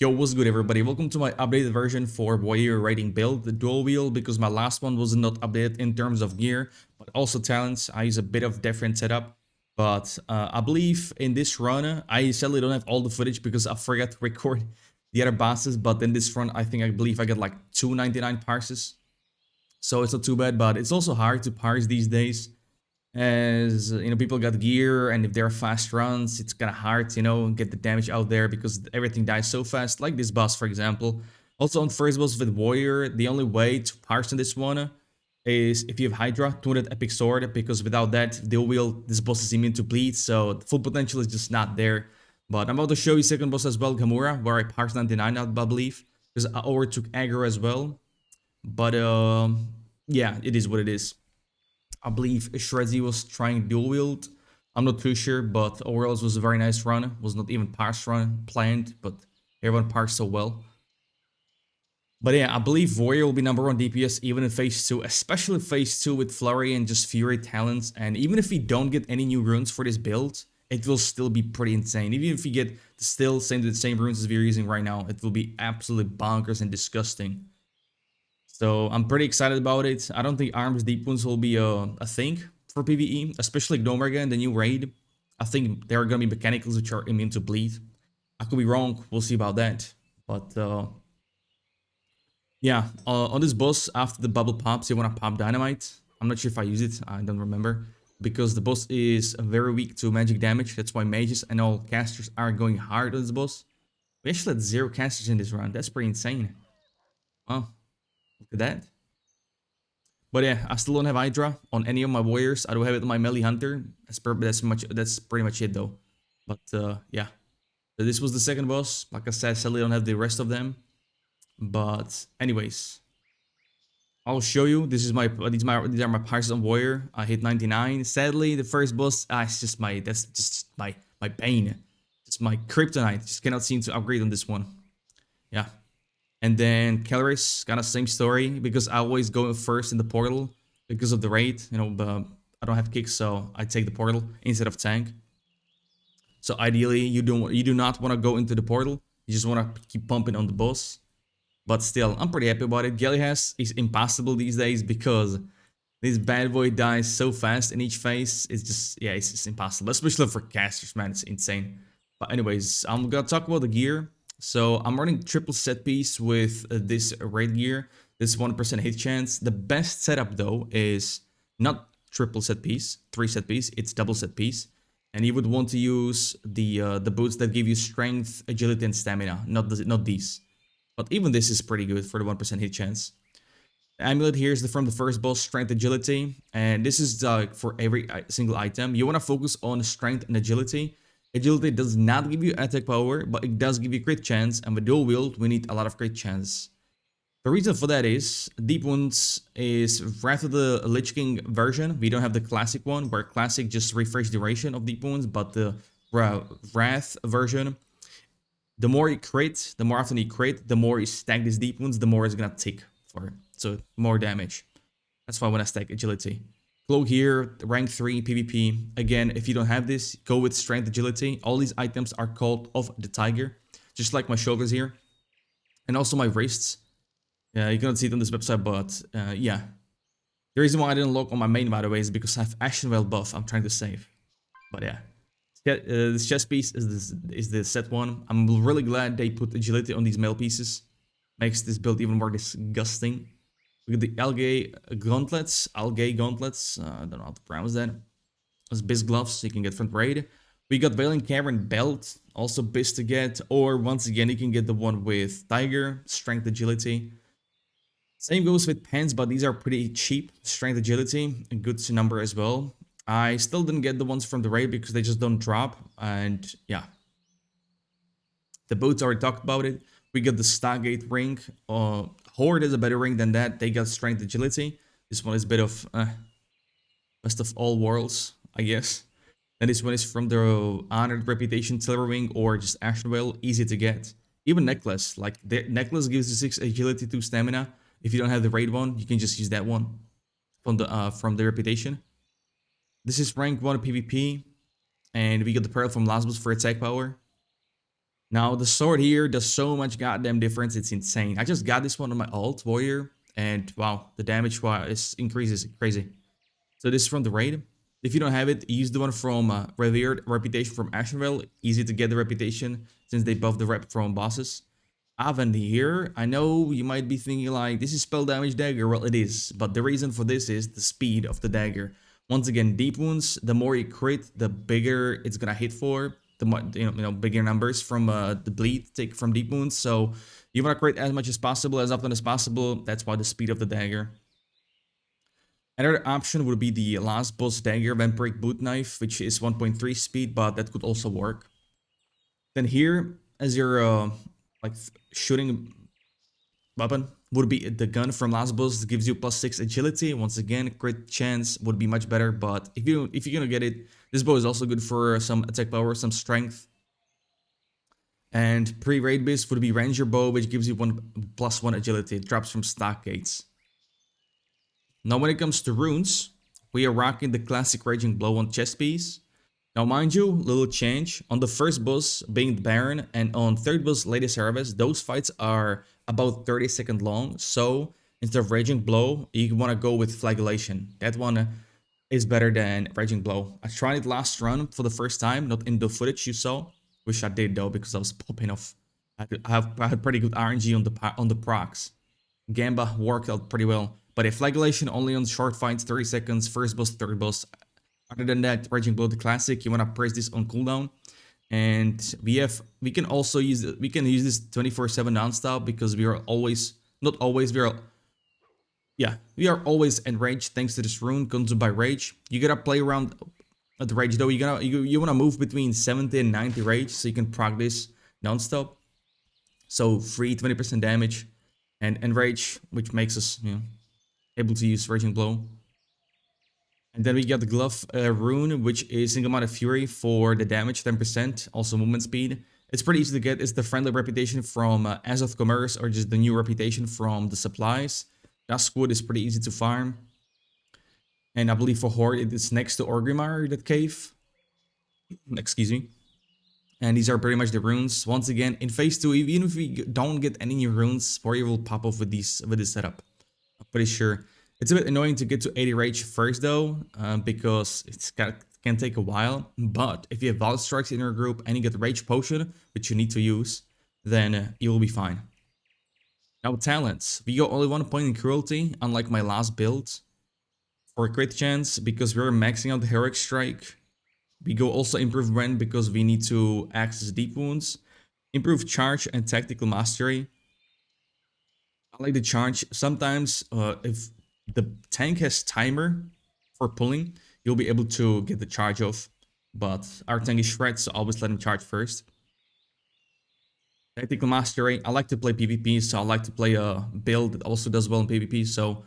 Yo, what's good everybody? Welcome to my updated version for warrior raiding build, the dual wheel, because my last one was not updated in terms of gear, but also talents. I use a bit of different setup, but I believe in this run, I sadly don't have all the footage because I forgot to record the other bosses, but in this run, I believe I got like 299 parses. So it's not too bad, but it's also hard to parse these days as people got gear, and if they're fast runs it's kind of hard to get the damage out there because everything dies so fast, like this boss for example. Also on first boss with warrior, the only way to parse in this one is if you have Hydra, 200 epic sword, because without that dual wheel this boss is immune to bleed, so the full potential is just not there. But I'm about to show you second boss as well, Gamora, where I parsed 99 I believe, because I overtook aggro as well. But yeah, it is what it is. I believe Shredzy was trying dual wield. I'm not too sure, but overall it was a very nice run. Was not even parse run planned, but everyone parsed so well. But yeah, I believe Warrior will be #1 DPS even in phase 2, especially phase 2 with Flurry and just Fury talents. And even if we don't get any new runes for this build, it will still be pretty insane. Even if we get the same runes as we're using right now, it will be absolutely bonkers and disgusting. So I'm pretty excited about it. I don't think arms deep wounds will be a thing for PvE, especially Gnomerga in the new raid. I think there are gonna be mechanicals which are immune to bleed. I could be wrong. We'll see about that. But yeah, on this boss after the bubble pops, you wanna pop dynamite. I'm not sure if I use it. I don't remember, because the boss is very weak to magic damage. That's why mages and all casters are going hard on this boss. We actually had 0 casters in this run. That's pretty insane. Wow, look at that. But yeah, I still don't have Hydra on any of my warriors. I don't have it on my melee hunter. That's pretty much it though. But yeah, so this was the second boss. Like I said, sadly I don't have the rest of them. But anyways, I'll show you. These are my parses on warrior. I hit 99. Sadly, the first boss, that's just my pain. It's my kryptonite. Just cannot seem to upgrade on this one. Yeah. And then Caloris, kind of same story, because I always go first in the portal because of the raid. I don't have kicks, so I take the portal instead of tank. So ideally, you do not want to go into the portal. You just want to keep pumping on the boss. But still, I'm pretty happy about it. Galahas is impossible these days because this bad boy dies so fast in each phase. It's just, yeah, it's just impossible, especially for casters, man. It's insane. But anyways, I'm gonna talk about the gear. So I'm running triple set piece with this raid gear. This 1% hit chance. The best setup though is not triple set piece, 3 set piece. It's double set piece, and you would want to use the boots that give you strength, agility, and stamina. Not these. But even this is pretty good for the 1% hit chance. The amulet here is from the first boss, strength, agility, and this is for every single item. You want to focus on strength and agility. Agility does not give you attack power, but it does give you crit chance, and with dual wield, we need a lot of crit chance. The reason for that is Deep Wounds is Wrath of the Lich King version. We don't have the classic one, where classic just refresh duration of Deep Wounds, but the Wrath version, the more you crit, the more often you crit, the more you stack these Deep Wounds, the more it's gonna tick for it. So more damage. That's why I want to stack agility. Cloak here, rank 3 PvP. Again, if you don't have this, go with strength, agility. All these items are called of the tiger, just like my shoulders here, and also my wrists. You cannot see it on this website, but yeah. The reason why I didn't lock on my main, by the way, is because I have Action Well buff I'm trying to save. But yeah. This chest piece is the set one. I'm really glad they put agility on these mail pieces. Makes this build even more disgusting. We got the algae gauntlets. I don't know how to pronounce that. Those Biz gloves you can get from raid. We got Valiant Cavern belt, also Biz to get. Or once again, you can get the one with Tiger, strength, agility. Same goes with pants, but these are pretty cheap. Strength, agility, a good number as well. I still didn't get the ones from the raid because they just don't drop. And yeah. The boots, already talked about it. We got the Stargate ring. Horde is a better ring than that. They got strength, agility. This one is a bit of best of all worlds, I guess. And this one is from the Honored Reputation Silver Ring or just Action Well, easy to get. Even necklace, like the necklace gives you 6 agility, 2 stamina. If you don't have the raid one, you can just use that one from the Reputation. This is rank 1 PvP, and we got the Pearl from Lasbus for attack power. Now the sword here does so much goddamn difference, it's insane. I just got this one on my alt warrior, and wow, the damage wise increases crazy. So this is from the raid. If you don't have it, use the one from Revered Reputation from Ashenvale. Easy to get the reputation since they buff the rep from bosses. Avan here, I know you might be thinking like, this is spell damage dagger. Well, it is, but the reason for this is the speed of the dagger. Once again, deep wounds, the more you crit, the bigger it's gonna hit for. The more, bigger numbers from the bleed take from deep wounds. So you wanna crit as much as possible, as often as possible. That's why the speed of the dagger. Another option would be the last boss dagger Vampiric Boot Knife, which is 1.3 speed, but that could also work. Then here, as your like shooting weapon, would be the gun from last boss that gives you +6 agility. Once again, crit chance would be much better, but if you're gonna get it, this bow is also good for some attack power, some strength. And pre-raid base would be Ranger Bow, which gives you +1 agility. It drops from stock gates. Now when it comes to runes, we are rocking the classic Raging Blow on chest piece. Now mind you, little change. On the first boss, being the Baron, and on third boss, Latest Harvest, those fights are about 30 seconds long. So instead of Raging Blow, you want to go with Flagellation. That one is better than Raging Blow. I tried it last run for the first time, not in the footage you saw. Wish I did though, because I was popping off. I had pretty good RNG on the procs. Gamba worked out pretty well. But a Flagellation only on short fights, 30 seconds, first boss, third boss. Other than that, Raging Blow the classic, you wanna press this on cooldown. And we can also use this 24/7 nonstop because we are always not always we are always enraged thanks to this rune consumed by rage. You gotta play around at the rage though. You wanna move between 70 and 90 rage so you can proc this nonstop. So free 20% damage and enrage, which makes us able to use Raging Blow. And then we got the Glove rune, which is Single Minded Fury for the damage, 10%, also movement speed. It's pretty easy to get. It's the friendly reputation from Azoth Commerce, or just the new reputation from the supplies. Duskwood is pretty easy to farm. And I believe for Horde, it is next to Orgrimmar, that cave. Excuse me. And these are pretty much the runes. Once again, in phase 2, even if we don't get any new runes, Warrior will pop off with this setup. I'm pretty sure. It's a bit annoying to get to 80 rage first though, because can take a while. But if you have Wild Strikes in your group and you get the Rage Potion, which you need to use, then you will be fine. Now with talents, we got only 1 point in Cruelty, unlike my last build. For a crit chance, because we're maxing out the Heroic Strike. We go also Improve Rend because we need to access Deep Wounds. Improve Charge and Tactical Mastery. I like the charge. Sometimes if the tank has timer for pulling, you'll be able to get the charge off. But our tank is shred, so always let him charge first. Tactical Mastery. I like to play PvP, so I like to play a build that also does well in PvP. So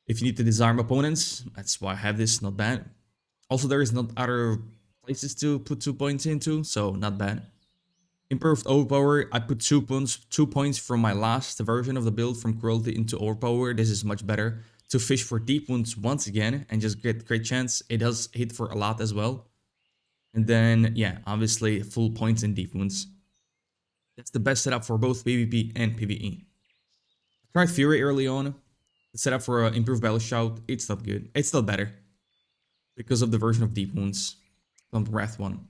if you need to disarm opponents, that's why I have this, not bad. Also, there is not other places to put 2 points into, so not bad. Improved Overpower, I put 2 points from my last version of the build from Cruelty into Overpower. This is much better. To fish for deep wounds once again and just get great chance. It does hit for a lot as well. And then, yeah, obviously full points in deep wounds. That's the best setup for both PvP and PvE. I tried Fury early on. The setup for improved Battle Shout, it's not good. It's not better. Because of the version of deep wounds from the Wrath one.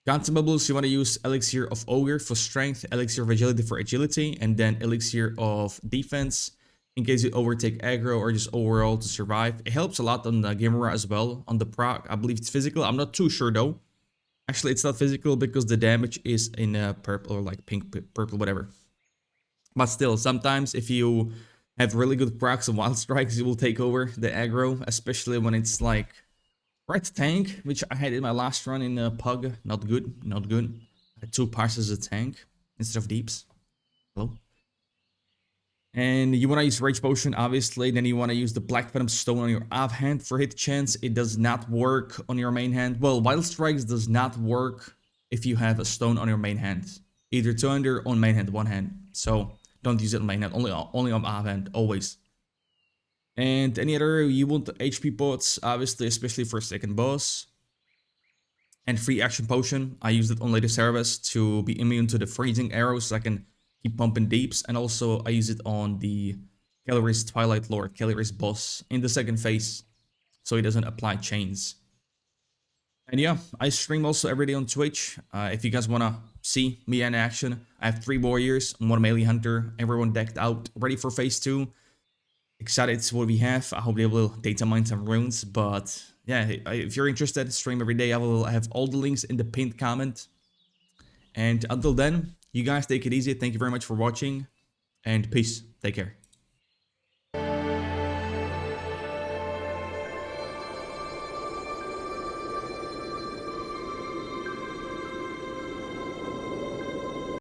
Consumables, you want to use Elixir of Ogre for strength, Elixir of Agility for agility, and then Elixir of Defense in case you overtake aggro or just overall to survive. It helps a lot on the Gamera as well. On the proc, I believe it's physical. I'm not too sure though. Actually, it's not physical because the damage is in purple or like pink, purple, whatever. But still, sometimes if you have really good procs and wild strikes, you will take over the aggro, especially when it's like Red tank, which I had in my last run in Pug. Not good, not good. I had 2 passes a tank instead of deeps. Hello. And you want to use Rage Potion, obviously. Then you want to use the Black Venom Stone on your offhand for hit chance. It does not work on your main hand. Well, Wild Strikes does not work if you have a stone on your main hand. Either 2-hander or on main hand, 1 hand. So don't use it on main hand, only on offhand, always. And any other, you want the HP pots, obviously, especially for second boss. And free action potion, I used it on later service to be immune to the freezing arrows so I can keep pumping deeps. And also I use it on the Calories Twilight Lord, Calories boss in the second phase, so he doesn't apply chains. And yeah, I stream also every day on Twitch. If you guys wanna see me in action, I have 3 warriors, 1 melee hunter, everyone decked out, ready for phase 2. Excited to what we have. I hope they will data mine some runes, but yeah, if you're interested, stream every day. I will have all the links in the pinned comment. And until then, you guys take it easy. Thank you very much for watching, and peace. Take care.